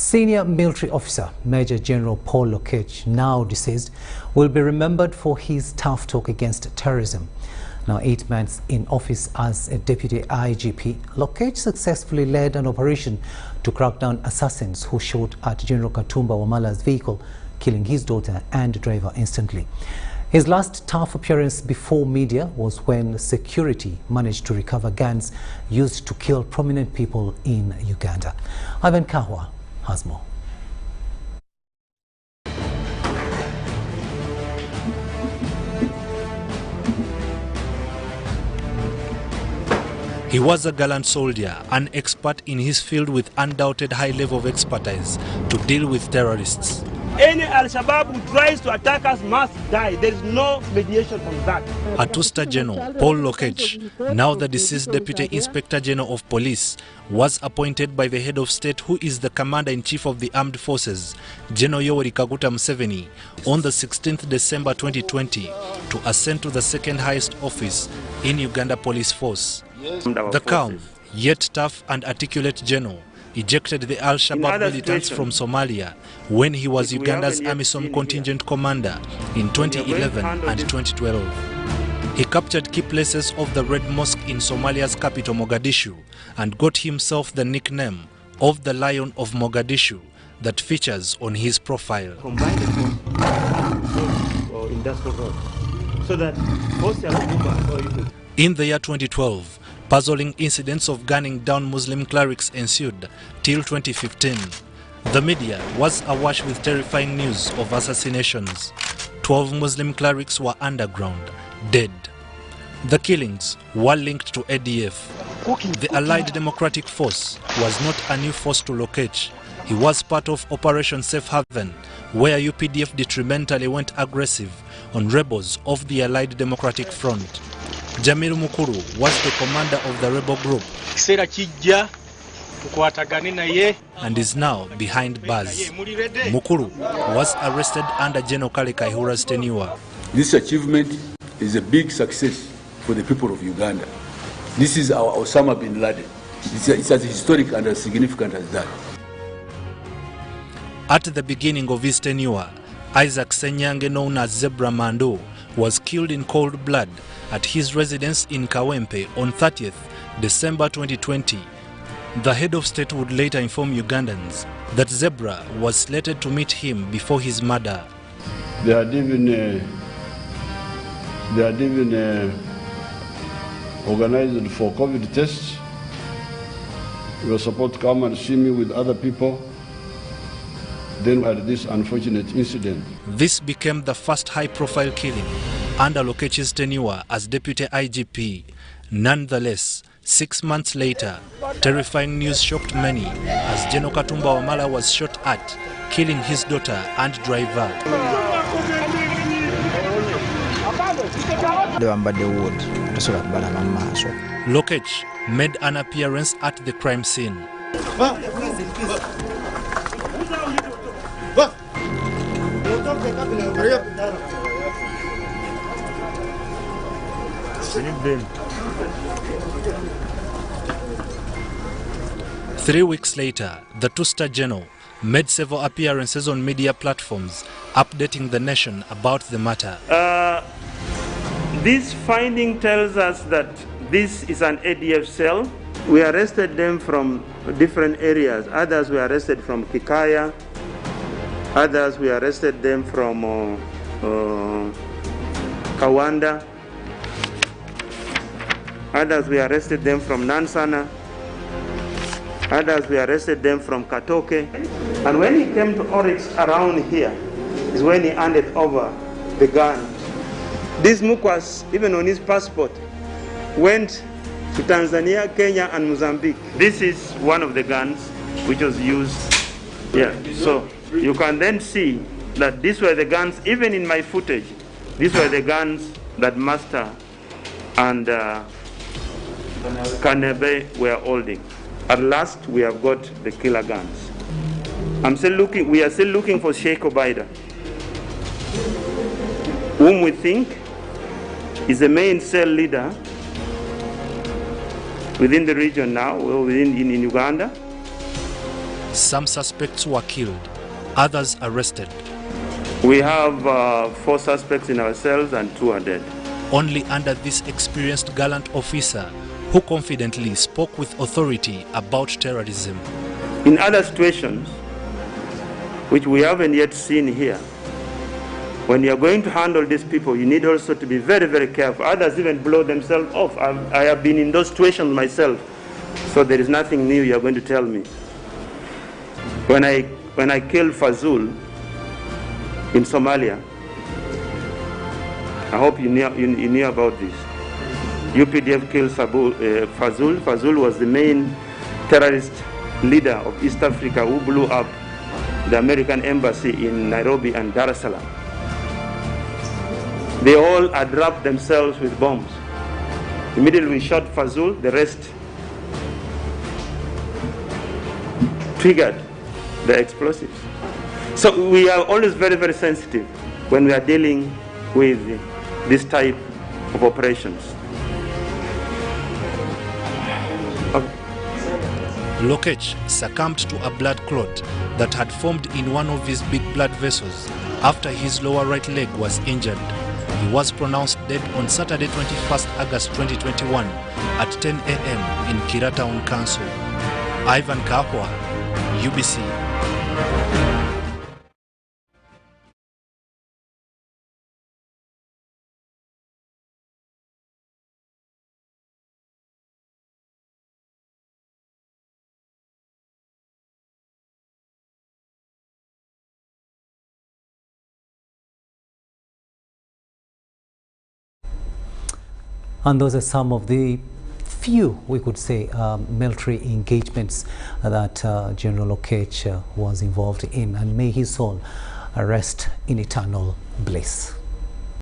Senior military officer Major General Paul Lokech, now deceased, will be remembered for his tough talk against terrorism. Now 8 months in office as a deputy IGP, Lokech successfully led an operation to crack down assassins who shot at General Katumba Wamala's vehicle, killing his daughter and driver instantly. His last tough appearance before media was when security managed to recover guns used to kill prominent people in Uganda. Ivan Kahwa has more. He was a gallant soldier, an expert in his field with undoubted high level of expertise to deal with terrorists. Any Al-Shabaab who tries to attack us must die. There is no mediation on that. Atusta General Paul Lokech, now the deceased Deputy Inspector General of Police, was appointed by the head of state, who is the Commander-in-Chief of the Armed Forces, General Yoweri Kaguta Museveni, on the 16th December 2020 to ascend to the second highest office in Uganda Police Force. The calm, yet tough and articulate general ejected the Al-Shabaab militants from Somalia when he was Uganda's AMISOM contingent commander in 2011 and 2012. He captured key places of the Red Mosque in Somalia's capital Mogadishu and got himself the nickname of the Lion of Mogadishu that features on his profile. In the year 2012, puzzling incidents of gunning down Muslim clerics ensued till 2015. The media was awash with terrifying news of assassinations. 12 Muslim clerics were underground, dead. The killings were linked to ADF. The Allied Democratic Force was not a new force to Lokech. He was part of Operation Safe Haven, where UPDF detrimentally went aggressive on rebels of the Allied Democratic Front. Jamiru Mukuru was the commander of the rebel group and is now behind bars. Mukuru was arrested under General Kale Kaihura's tenure. This achievement is a big success for the people of Uganda. This is our Osama bin Laden. It's as historic and as significant as that. At the beginning of his tenure, Isaac Senyange, known as Zebra Mando, was killed in cold blood at his residence in Kawempe on 30th December 2020. The head of state would later inform Ugandans that Zebra was slated to meet him before his murder. They had even organized for COVID tests. He was supposed to come and see me with other people. Then we had this unfortunate incident. This became the first high-profile killing under Lokech's tenure as Deputy IGP. Nonetheless, 6 months later, terrifying news shocked many as General Katumba Wamala was shot at, killing his daughter and driver. Lokech made an appearance at the crime scene. 3 weeks later, the two-star general made several appearances on media platforms, updating the nation about the matter. This finding tells us that this is an ADF cell. We arrested them from different areas. Others we arrested from Kikaya. Others we arrested them from Kawanda. Others we arrested them from Nansana. Others we arrested them from Katoke. And when he came to Oryx around here is when he handed over the gun. This Mukwas, even on his passport, went to Tanzania, Kenya and Mozambique. This is one of the guns which was used. Yeah, so you can then see that these were the guns, even in my footage, these were the guns that Master and Kanebe were holding. At last, we have got the killer guns. We are still looking for Sheikh Obaida, whom we think is the main cell leader within the region now, in Uganda. Some suspects were killed, others arrested. We have 4 suspects in our cells and 2 are dead. Only under this experienced gallant officer who confidently spoke with authority about terrorism. In other situations, which we haven't yet seen here, when you are going to handle these people, you need also to be very, very careful. Others even blow themselves off. I have been in those situations myself, so there is nothing new you are going to tell me. When I killed Fazul in Somalia, I hope you knew about this. UPDF killed Fazul. Fazul was the main terrorist leader of East Africa who blew up the American embassy in Nairobi and Dar es Salaam. They all had wrapped themselves with bombs. Immediately we shot Fazul, the rest triggered the explosives. So we are always very, very sensitive when we are dealing with this type of operations. Lokech succumbed to a blood clot that had formed in one of his big blood vessels after his lower right leg was injured. He was pronounced dead on Saturday 21st August 2021 at 10 a.m. in Kira Town Council. Ivan Kahwa, UBC. And those are some of the few, we could say, military engagements that General Lokech was involved in, and may his soul rest in eternal bliss.